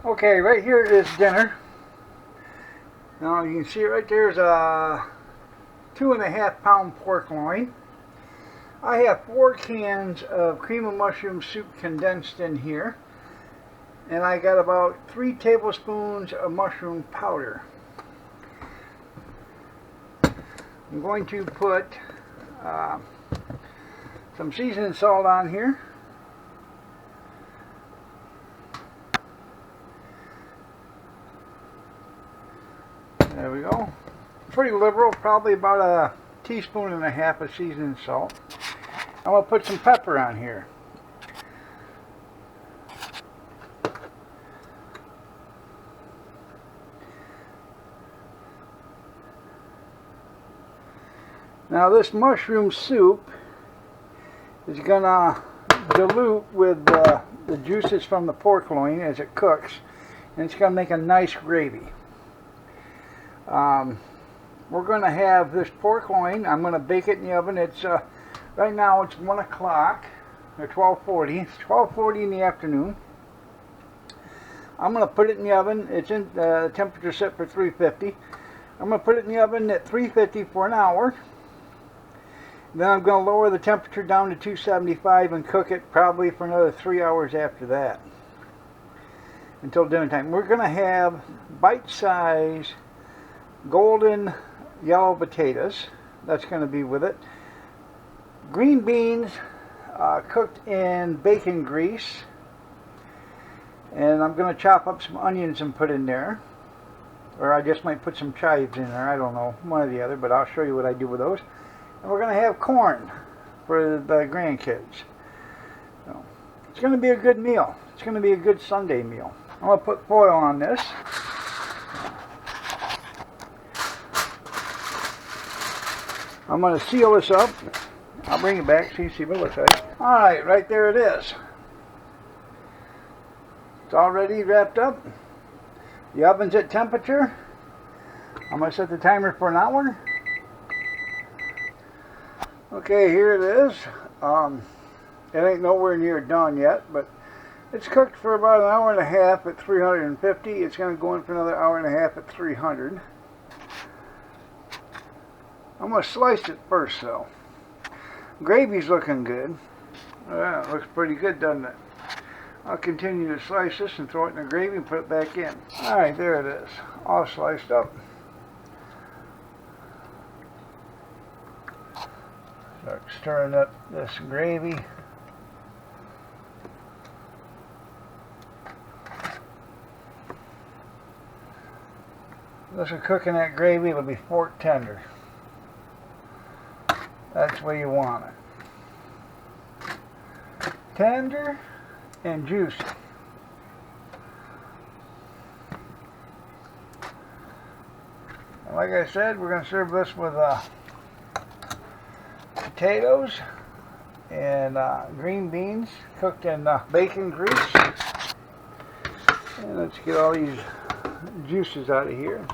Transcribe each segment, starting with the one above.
Okay, right here is dinner. Now you can see it right there is a 2.5 pound pork loin. I have 4 cans of cream of mushroom soup condensed in here. And I got about 3 tablespoons of mushroom powder. I'm going to put some seasoning salt on here. There we go. Pretty liberal, probably about a teaspoon and a half of seasoning salt. I'm going to put some pepper on here. Now this mushroom soup is going to dilute with the juices from the pork loin as it cooks, and it's going to make a nice gravy. We're going to have this pork loin. I'm going to bake it in the oven. It's right now it's 1 o'clock or 12:40. It's 12:40 in the afternoon. I'm going to put it in the oven. It's in the temperature set for 350. I'm going to put it in the oven at 350 for an hour. Then I'm going to lower the temperature down to 275 and cook it probably for another 3 hours after that, until dinner time. We're going to have bite-sized golden yellow potatoes. That's going to be with it. Green beans cooked in bacon grease. And I'm going to chop up some onions and put in there. Or I just might put some chives in there. I don't know. One or the other. But I'll show you what I do with those. And we're going to have corn for the grandkids. So, it's going to be a good meal. It's going to be a good Sunday meal. I'm going to put foil on this. I'm going to seal this up. I'll bring it back so you see what it looks like. Alright, right there it is. It's already wrapped up. The oven's at temperature. I'm going to set the timer for an hour. Okay, here it is. It ain't nowhere near done yet, but it's cooked for about an hour and a half at 350. It's going to go in for another hour and a half at 300. I'm going to slice it first, though. Gravy's looking good. Yeah, it looks pretty good, doesn't it? I'll continue to slice this and throw it in the gravy and put it back in. Alright, there it is. All sliced up. Start stirring up this gravy. This will cook in that gravy. It'll be fork tender. That's the way you want it. Tender and juicy. And like I said, we're going to serve this with potatoes and green beans cooked in bacon grease. And let's get all these juices out of here.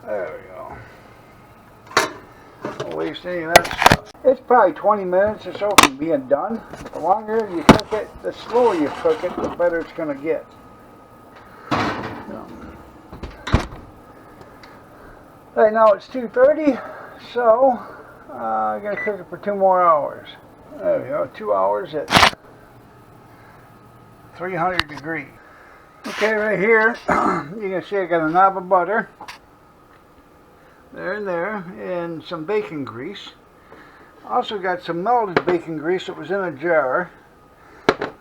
There we go. Don't waste any of that stuff. It's probably 20 minutes or so from being done. The longer you cook it, the slower you cook it, the better it's going to get. Right now it's 2:30, so I'm going to cook it for 2 more hours. There we go, 2 hours at 300 degrees. Okay, right here, you can see I got a knob of butter. There and there, and some bacon grease. Also got some melted bacon grease that was in a jar.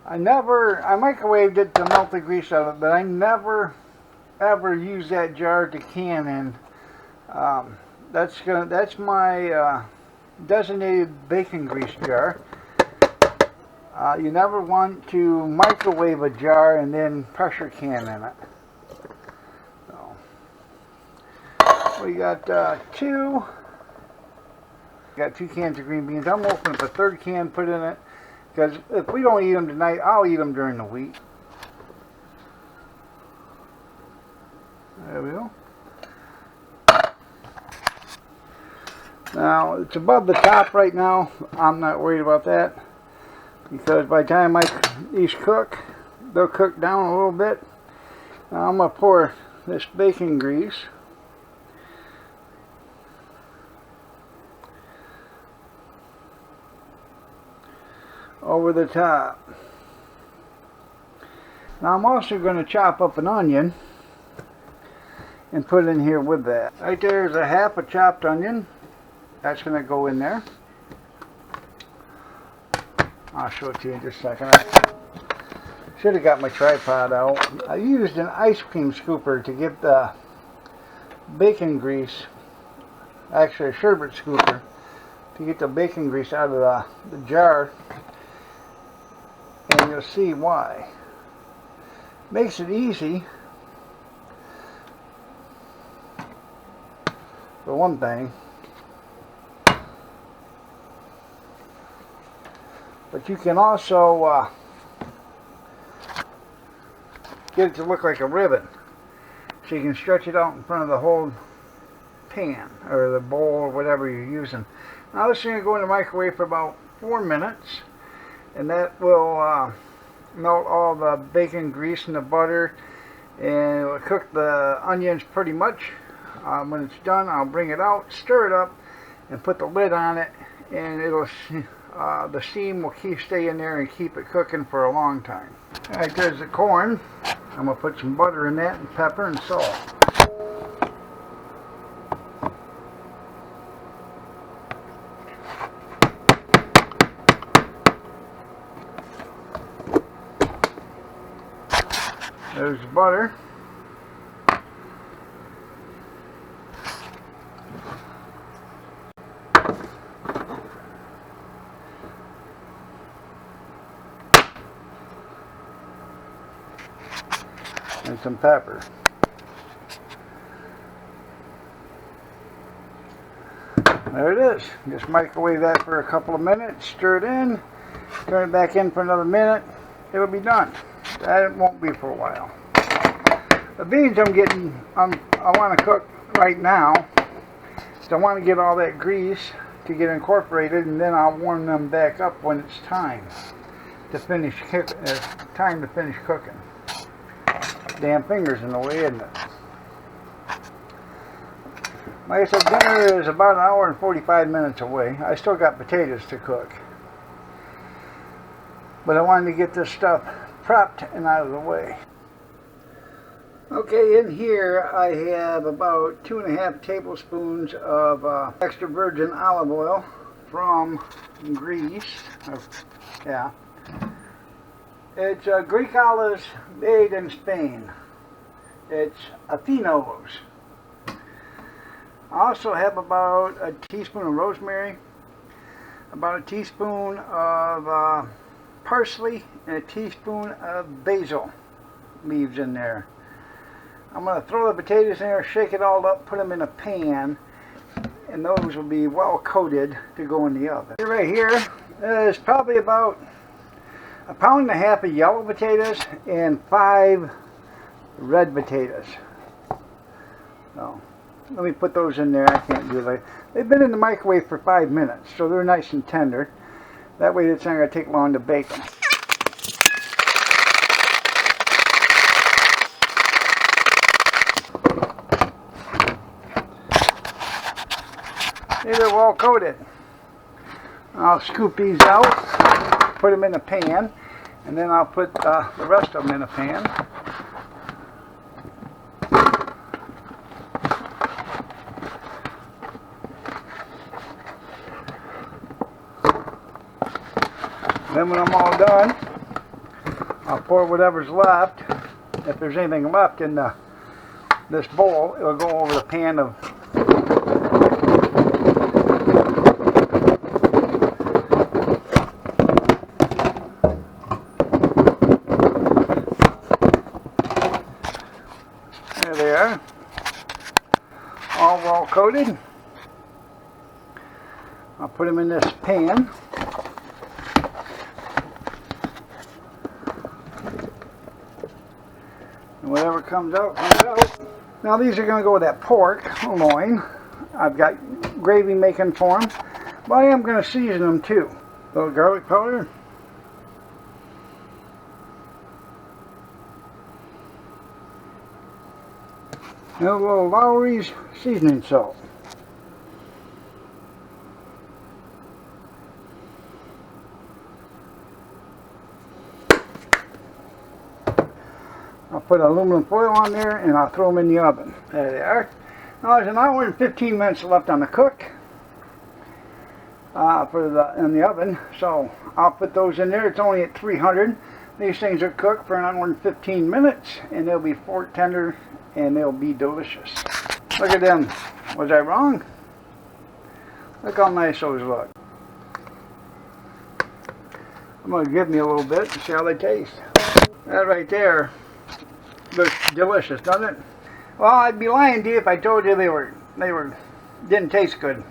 I microwaved it to melt the grease out of it, but I never ever use that jar to can in. That's my designated bacon grease jar. You never want to microwave a jar and then pressure can in it. So, we got 2 cans of green beans. I'm opening up a 3rd can, put in it, because if we don't eat them tonight, I'll eat them during the week. There we go. Now, it's above the top right now. I'm not worried about that, because by the time these cook, they'll cook down a little bit. Now I'm going to pour this bacon grease over the top. Now I'm also going to chop up an onion and put it in here with that. Right there's a half a chopped onion. That's going to go in there. I'll show it to you in just a second. I should have got my tripod out. I used an ice cream scooper to get the bacon grease, actually a sherbet scooper, to get the bacon grease out of the jar. And you'll see why. Makes it easy, for one thing, but you can also get it to look like a ribbon, so you can stretch it out in front of the whole pan or the bowl or whatever you're using. Now this is going to go in the microwave for about 4 minutes, and that will melt all the bacon grease and the butter, and it will cook the onions pretty much. When it's done, I'll bring it out, stir it up, and put the lid on it, and it'll the steam will stay in there and keep it cooking for a long time. Alright, there's the corn. I'm going to put some butter in that, and pepper and salt. There's the butter. And some pepper. There it is. Just microwave that for a couple of minutes, stir it in, turn it back in for another minute. It'll be done. That won't be for a while. The beans I want to cook right now. So I want to get all that grease to get incorporated, and then I'll warm them back up when it's time to finish cooking. Damn fingers in the way, isn't it? Like I said, dinner is about 1 hour and 45 minutes away. I still got potatoes to cook, but I wanted to get this stuff prepped and out of the way. Okay, in here I have about 2.5 tablespoons of extra virgin olive oil from Greece. Yeah. It's Greek olives made in Spain. It's Afinos. I also have about a teaspoon of rosemary, about a teaspoon of parsley, and a teaspoon of basil leaves in there. I'm going to throw the potatoes in there, shake it all up, put them in a pan, and those will be well coated to go in the oven. Right here is probably about 1.5 pounds of yellow potatoes and 5 red potatoes. So let me put those in there. I can't do that. They've been in the microwave for 5 minutes, so they're nice and tender. That way it's not going to take long to bake them. They're well coated. I'll scoop these out, put them in a pan, and then I'll put the rest of them in a pan. Then when I'm all done, I'll pour whatever's left. If there's anything left in this bowl, it'll go over the pan of there they are, all well coated. I'll put them in this pan. And whatever comes out, comes out. Now these are going to go with that pork loin. I've got gravy making for them, but I am going to season them too. A little garlic powder. And a little Lowry's seasoning salt. I'll put aluminum foil on there and I'll throw them in the oven. There they are. Now there's an hour and 15 minutes left on the cook in the oven, so I'll put those in there. It's only at 300. These things are cooked for an hour and 15 minutes and they'll be fork tender and they'll be delicious. Look at them. Was I wrong? Look how nice those look. I'm going to give me a little bit and see how they taste. That right there looks delicious, doesn't it? Well, I'd be lying to you if I told you they didn't taste good.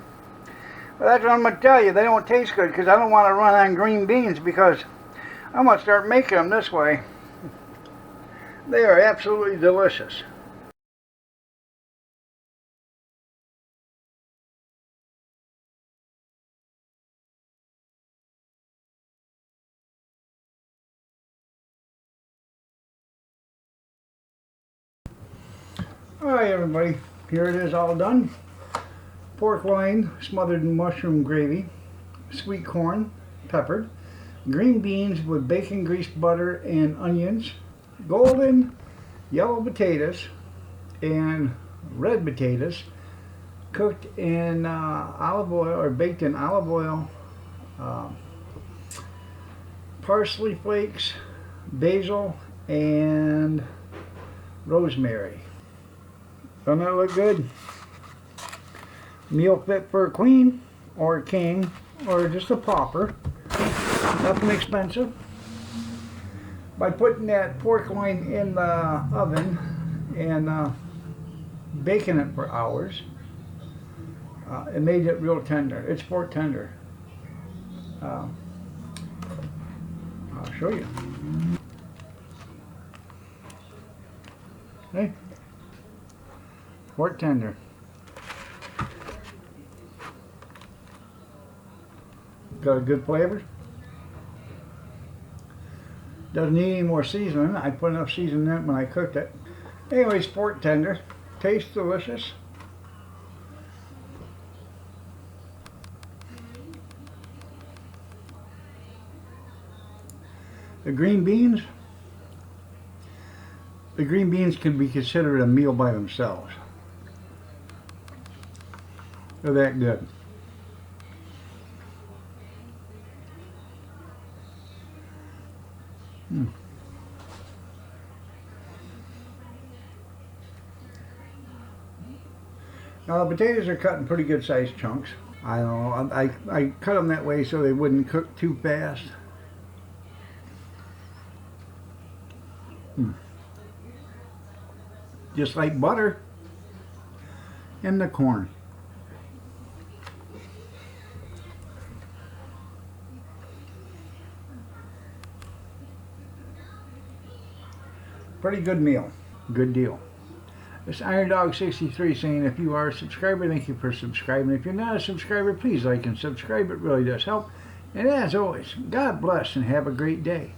But that's what I'm going to tell you. They don't taste good because I don't want to run on green beans, because I'm going to start making them this way. They are absolutely delicious. Alright everybody, here it is all done. Pork loin smothered in mushroom gravy, sweet corn peppered, green beans with bacon greased butter and onions, golden yellow potatoes and red potatoes cooked in olive oil, or baked in olive oil, parsley flakes, basil and rosemary. Doesn't that look good? Meal fit for a queen or a king or just a pauper. Nothing expensive. By putting that pork loin in the oven and baking it for hours, it made it real tender. It's pork tender. I'll show you. Okay. Pork tender. Got a good flavor. Doesn't need any more seasoning. I put enough seasoning in it when I cooked it. Anyways, pork tender. Tastes delicious. The green beans can be considered a meal by themselves. They're that good. Now the potatoes are cut in pretty good sized chunks. I don't know, I cut them that way so they wouldn't cook too fast. Just like butter and the corn. Pretty good meal. Good deal. It's Iron Dog 63 saying, if you are a subscriber, thank you for subscribing. If you're not a subscriber, please like and subscribe. It really does help. And as always, God bless and have a great day.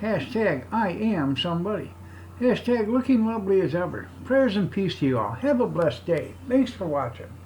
Hashtag I am somebody. Hashtag looking lovely as ever. Prayers and peace to you all. Have a blessed day. Thanks for watching.